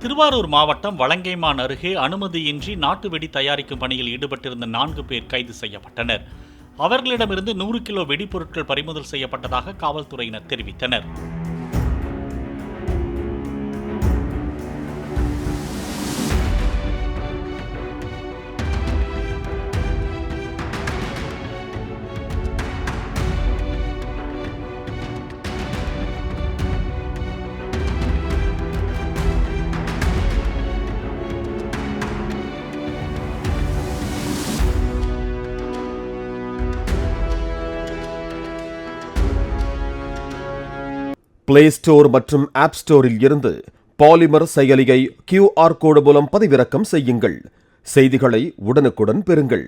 திருவாரூர் மாவட்டம் வலங்கைமான் அருகே அனுமதியின்றி நாட்டு வெடி தயாரிக்கும் பணியில் ஈடுபட்டிருந்த 4 பேர் கைது செய்யப்பட்டனர். அவர்களிடமிருந்து 100 கிலோ வெடிப்பொருட்கள் பறிமுதல் செய்யப்பட்டதாக காவல்துறையினர் தெரிவித்தனர். பிளே ஸ்டோர் மற்றும் ஆப் ஸ்டோரில் இருந்து பாலிமர் செயலியை QR கோடு மூலம் பதிவிறக்கம் செய்யுங்கள். செய்திகளை உடனுக்குடன் பெறுங்கள்.